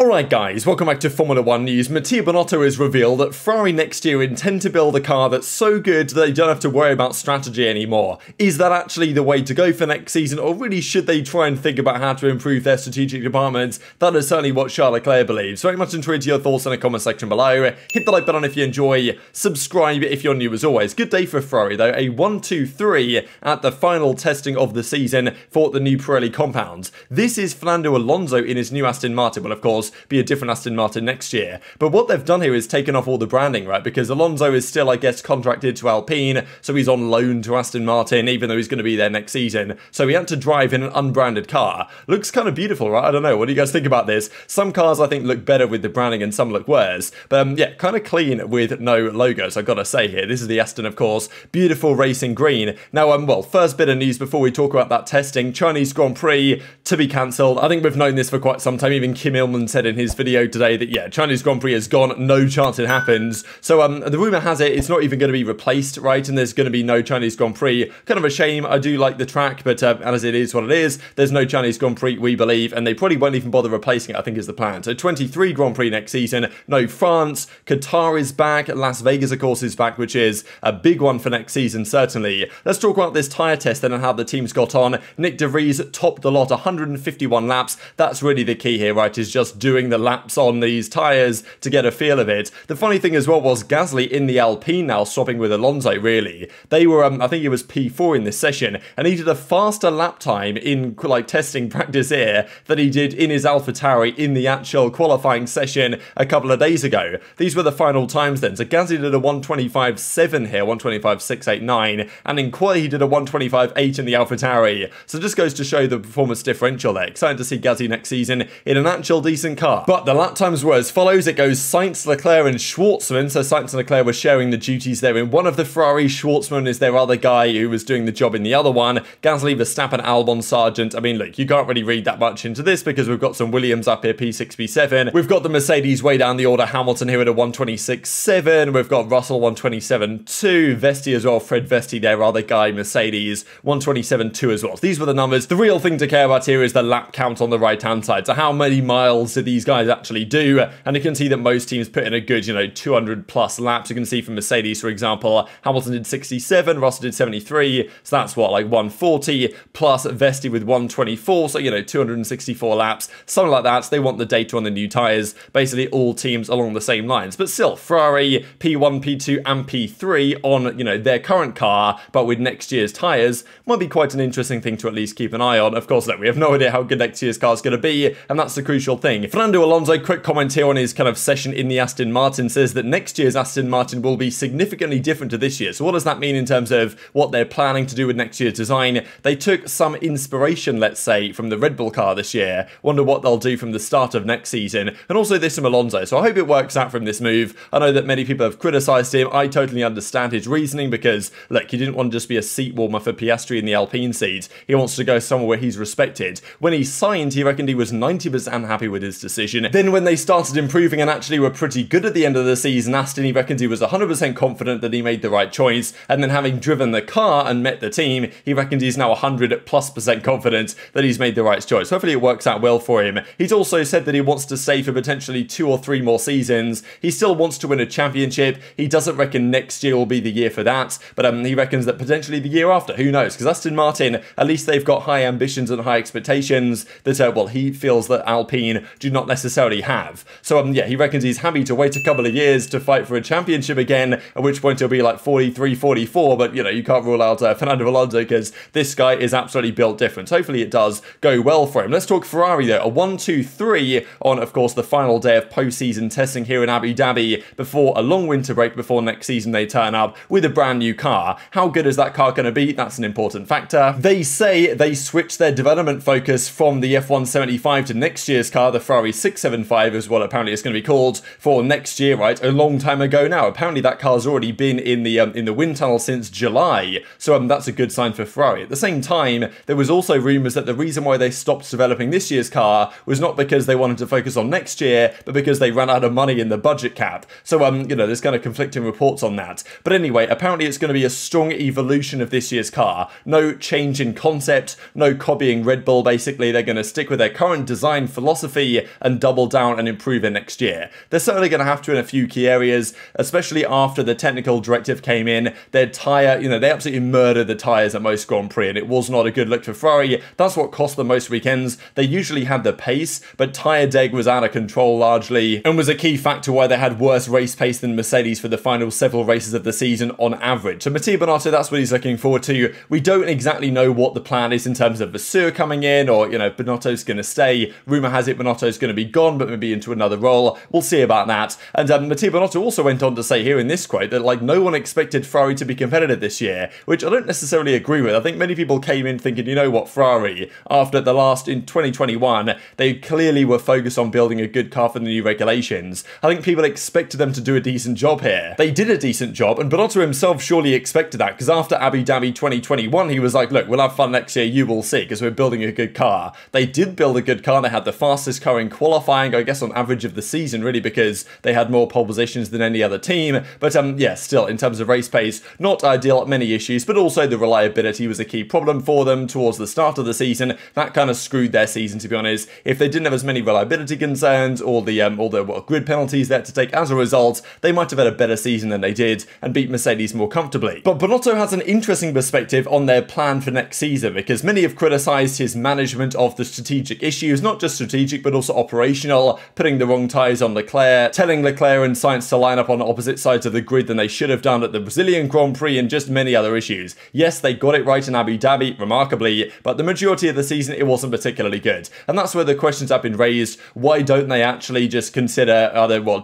Alright guys, welcome back to Formula 1 news. Mattia Binotto has revealed that Ferrari next year intend to build a car that's so good that they don't have to worry about strategy anymore. Is that actually the way to go for next season, or really should they try and think about how to improve their strategic departments? That is certainly what Charles Leclerc believes. Very much intrigued your thoughts in the comment section below. Hit the like button if you enjoy, subscribe if you're new as always. Good day for Ferrari though, a 1-2-3 at the final testing of the season for the new Pirelli compound. This is Fernando Alonso in his new Aston Martin. Well, of course, be a different Aston Martin next year. But what they've done here is taken off all the branding, right? Because Alonso is still, I guess, contracted to Alpine, so he's on loan to Aston Martin, even though he's going to be there next season. So he had to drive in an unbranded car. Looks kind of beautiful, right? I don't know. What do you guys think about this? Some cars, I think, look better with the branding and some look worse. But yeah, kind of clean with no logos, I've got to say here. This is the Aston, of course. Beautiful racing green. Now, well, first bit of news before we talk about that testing. Chinese Grand Prix to be cancelled. I think we've known this for quite some time. Even Kim Il-man said in his video today that, yeah, Chinese Grand Prix has gone, no chance it happens. So the rumour has it, it's not even going to be replaced, right? And there's going to be no Chinese Grand Prix. Kind of a shame. I do like the track, but as it is what it is, there's no Chinese Grand Prix, we believe, and they probably won't even bother replacing it, I think is the plan. So 23 Grand Prix next season. No France. Qatar is back. Las Vegas, of course, is back, which is a big one for next season, certainly. Let's talk about this tyre test then and how the teams got on. Nick De Vries topped the lot, 151 laps. That's really the key here, right, is just doing the laps on these tyres to get a feel of it. The funny thing as well was Gasly in the Alpine now swapping with Alonso, really. They were, I think it was P4 in this session, and he did a faster lap time in like testing practice here than he did in his Alpha Tauri in the actual qualifying session a couple of days ago. These were the final times then. So Gasly did a 125.7 here, 125.689, and in quali he did a 125.8 in the Alpha Tauri. So just goes to show the performance differential there. Excited to see Gasly next season in an actual decent car. But the lap times were as follows. It goes Sainz, Leclerc and Schwartzman. So Sainz and Leclerc were sharing the duties there in one of the Ferrari. Schwartzman is their other guy who was doing the job in the other one. Gasly, Verstappen, Albon, Sargent. I mean, look, you can't really read that much into this because we've got some Williams up here, P6, P7. We've got the Mercedes way down the order. Hamilton here at a 126.7. We've got Russell 127.2. Vesti as well. Fred Vesti, their other guy, Mercedes 127.2 as well. So these were the numbers. The real thing to care about here is the lap count on the right-hand side. So how many miles did these guys actually do? And you can see that most teams put in a good, 200 plus laps. You can see from Mercedes, for example, Hamilton did 67, Russell did 73. So that's what, like 140 plus Vesti with 124. So, 264 laps, something like that. So they want the data on the new tyres. Basically all teams along the same lines. But still, Ferrari P1, P2 and P3 on, their current car, but with next year's tyres might be quite an interesting thing to at least keep an eye on. Of course, look, we have no idea how good next year's car is going to be, and that's the crucial thing. Fernando Alonso, quick comment here on his kind of session in the Aston Martin, says that next year's Aston Martin will be significantly different to this year. So what does that mean in terms of what they're planning to do with next year's design? They took some inspiration, let's say, from the Red Bull car this year. Wonder what they'll do from the start of next season, and also this from Alonso. So I hope it works out from this move. I know that many people have criticised him. I totally understand his reasoning because, look, he didn't want to just be a seat warmer for Piastri in the Alpine seat. He wants to go somewhere where he's respected. When he signed, he reckoned he was 90% happy with his decision. Then when they started improving and actually were pretty good at the end of the season, Aston, he reckons he was 100% confident that he made the right choice. And then having driven the car and met the team, he reckons he's now 100+% confident that he's made the right choice. Hopefully it works out well for him. He's also said that he wants to stay for potentially 2 or 3 more seasons. He still wants to win a championship. He doesn't reckon next year will be the year for that, but he reckons that potentially the year after, who knows? Because Aston Martin, at least they've got high ambitions and high expectations that, well, he feels that Alpine do not necessarily have. So, yeah, he reckons he's happy to wait a couple of years to fight for a championship again, at which point he'll be like 43, 44, but, you can't rule out Fernando Alonso because this guy is absolutely built different. Hopefully it does go well for him. Let's talk Ferrari, though. A 1-2-3 on, of course, the final day of postseason testing here in Abu Dhabi before a long winter break, before next season they turn up with a brand new car. How good is that car going to be? That's an important factor. They say they switched their development focus from the F175 to next year's car, the Ferrari 675 is what apparently it's going to be called for next year, right? A long time ago now. Apparently that car's already been in the wind tunnel since July. So that's a good sign for Ferrari. At the same time, there was also rumours that the reason why they stopped developing this year's car was not because they wanted to focus on next year, but because they ran out of money in the budget cap. So, there's kind of conflicting reports on that. But anyway, apparently it's going to be a strong evolution of this year's car. No change in concept, no copying Red Bull, basically. They're going to stick with their current design philosophy and double down and improve it next year. They're certainly going to have to in a few key areas, especially after the technical directive came in. Their tyre, they absolutely murdered the tyres at most Grand Prix, and it was not a good look for Ferrari. That's what cost them most weekends. They usually had the pace, but tyre deg was out of control largely, and was a key factor why they had worse race pace than Mercedes for the final several races of the season on average. So Mattia Binotto, that's what he's looking forward to. We don't exactly know what the plan is in terms of Vasseur coming in, or, Binotto's going to stay. Rumour has it Binotto's going to be gone, but maybe into another role. We'll see about that. And Mattia Binotto also went on to say here in this quote that, no one expected Ferrari to be competitive this year, which I don't necessarily agree with. I think many people came in thinking, Ferrari, after the last, in 2021, they clearly were focused on building a good car for the new regulations. I think people expected them to do a decent job here. They did a decent job, and Binotto himself surely expected that, because after Abu Dhabi 2021, he was like, look, we'll have fun next year, you will see, because we're building a good car. They did build a good car. They had the fastest car in qualifying, I guess on average of the season, really, because they had more pole positions than any other team. But yeah, still, in terms of race pace, not ideal, many issues, but also the reliability was a key problem for them towards the start of the season. That kind of screwed their season, to be honest. If they didn't have as many reliability concerns, or the grid penalties they had to take as a result, they might have had a better season than they did and beat Mercedes more comfortably. But Binotto has an interesting perspective on their plan for next season, because many have criticised his management of the strategic issues, not just strategic but also operational, putting the wrong tyres on Leclerc, telling Leclerc and Sainz to line up on opposite sides of the grid than they should have done at the Brazilian Grand Prix, and just many other issues. Yes, they got it right in Abu Dhabi, remarkably, but the majority of the season it wasn't particularly good. And that's where the questions have been raised. Why don't they actually just consider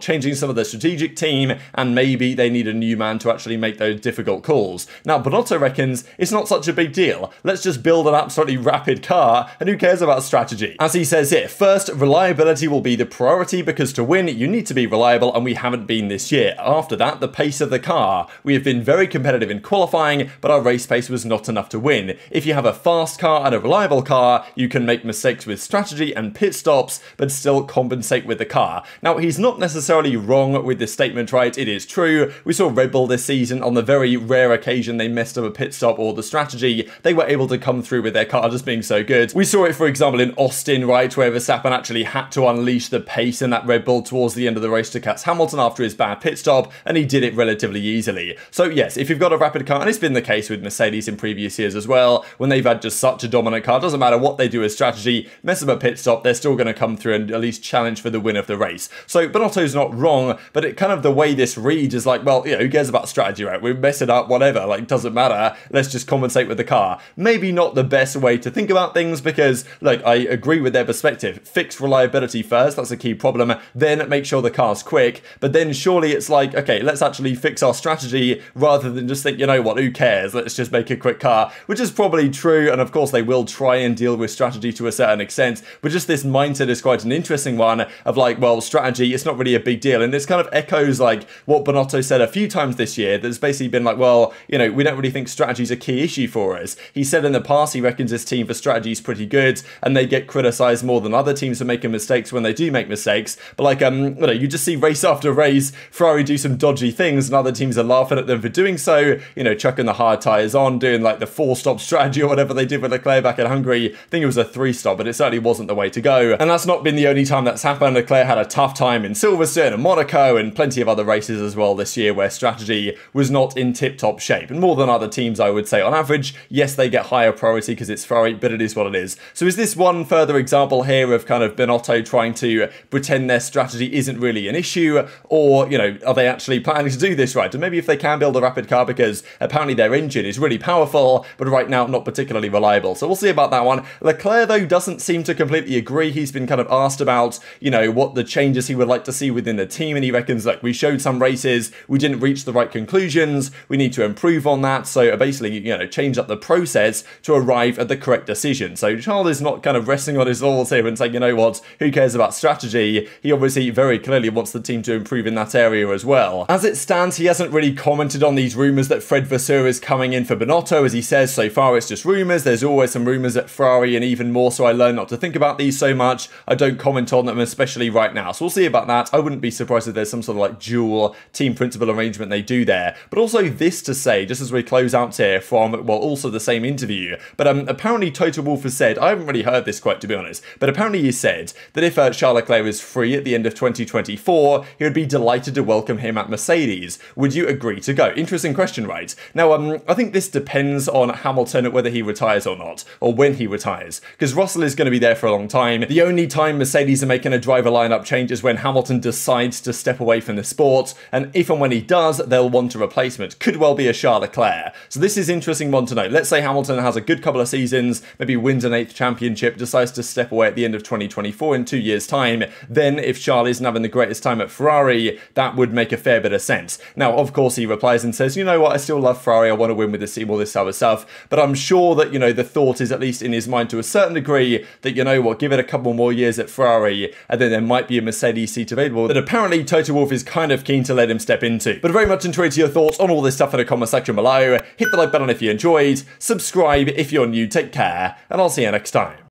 changing some of the strategic team, and maybe they need a new man to actually make those difficult calls. Now, Binotto reckons it's not such a big deal. Let's just build an absolutely rapid car, and who cares about strategy? As he says here, first, reliability will be the priority, because to win, you need to be reliable, and we haven't been this year. After that, the pace of the car. We have been very competitive in qualifying, but our race pace was not enough to win. If you have a fast car and a reliable car, you can make mistakes with strategy and pit stops, but still compensate with the car. Now, he's not necessarily wrong with this statement, right? It is true. We saw Red Bull this season, on the very rare occasion they messed up a pit stop or the strategy, they were able to come through with their car just being so good. We saw it, for example, in Austin, right, where Verstappen actually had to unleash the pace in that Red Bull towards the end of the race to catch Hamilton after his bad pit stop, and he did it relatively easily. So yes, if you've got a rapid car, and it's been the case with Mercedes in previous years as well, when they've had just such a dominant car, doesn't matter what they do as strategy, mess up a pit stop, they're still going to come through and at least challenge for the win of the race. So Binotto's not wrong, but it kind of, the way this reads is like, well, who cares about strategy, right? We mess it up, whatever, doesn't matter, let's just compensate with the car. Maybe not the best way to think about things, because, I agree with their perspective. Fix reliability first, that's a key problem, then make sure the car's quick, but then surely it's like, okay, let's actually fix our strategy, rather than just think, you know what, who cares, let's just make a quick car, which is probably true, and of course they will try and deal with strategy to a certain extent, but just this mindset is quite an interesting one, of well, strategy, it's not really a big deal, and this kind of echoes what Binotto said a few times this year, that's basically been well, we don't really think strategy is a key issue for us. He said in the past he reckons his team for strategy is pretty good, and they get criticised more than other teams for making mistakes when they do make mistakes, but you just see race after race, Ferrari do some dodgy things, and other teams are laughing at them for doing so, chucking the hard tyres on, doing the 4-stop strategy or whatever they did with Leclerc back in Hungary. I think it was a 3-stop, but it certainly wasn't the way to go, and that's not been the only time that's happened. Leclerc had a tough time in Silverstone and Monaco, and plenty of other races as well this year where strategy was not in tip-top shape, and more than other teams, I would say. On average, yes, they get higher priority because it's Ferrari, but it is what it is. So is this one further example here of kind of Binotto trying to pretend their strategy isn't really an issue, or, are they actually planning to do this right? And maybe if they can build a rapid car, because apparently their engine is really powerful, but right now not particularly reliable. So we'll see about that one. Leclerc, though, doesn't seem to completely agree. He's been kind of asked about, what the changes he would like to see within the team, and he reckons, we showed some races, we didn't reach the right conclusions, we need to improve on that, so basically, change up the process to arrive at the correct decision. So Charles is not kind of resting on his laurels here and saying, you know what, who cares about strategy? He obviously very clearly wants the team to improve in that area as well. As it stands, he hasn't really commented on these rumours that Fred Vasseur is coming in for Binotto. As he says, so far it's just rumours. There's always some rumours at Ferrari, and even more so I learned not to think about these so much. I don't comment on them, especially right now. So we'll see about that. I wouldn't be surprised if there's some sort of dual team principal arrangement they do there. But also this to say, just as we close out here from, well, also the same interview, but apparently Toto Wolff has said, I haven't really heard this quote to be honest, but apparently he said it, that if Charles Leclerc is free at the end of 2024, he would be delighted to welcome him at Mercedes. Would you agree to go? Interesting question, right? Now, I think this depends on Hamilton, whether he retires or not, or when he retires, because Russell is going to be there for a long time. The only time Mercedes are making a driver lineup change is when Hamilton decides to step away from the sport, and if and when he does, they'll want a replacement. Could well be a Charles Leclerc. So this is an interesting one to note. Let's say Hamilton has a good couple of seasons, maybe wins an 8th championship, decides to step away at the end of 2024 in 2 years' time. Then, if Charles isn't having the greatest time at Ferrari, that would make a fair bit of sense. Now, of course, he replies and says, you know what, I still love Ferrari, I want to win with this team, all this type of stuff, but I'm sure that, you know, the thought is at least in his mind to a certain degree that, you know what, give it a couple more years at Ferrari, and then there might be a Mercedes seat available that apparently Toto Wolff is kind of keen to let him step into. But very much enjoyed your thoughts on all this stuff in the comment section below. Hit the like button if you enjoyed, subscribe if you're new, take care, and I'll see you next time.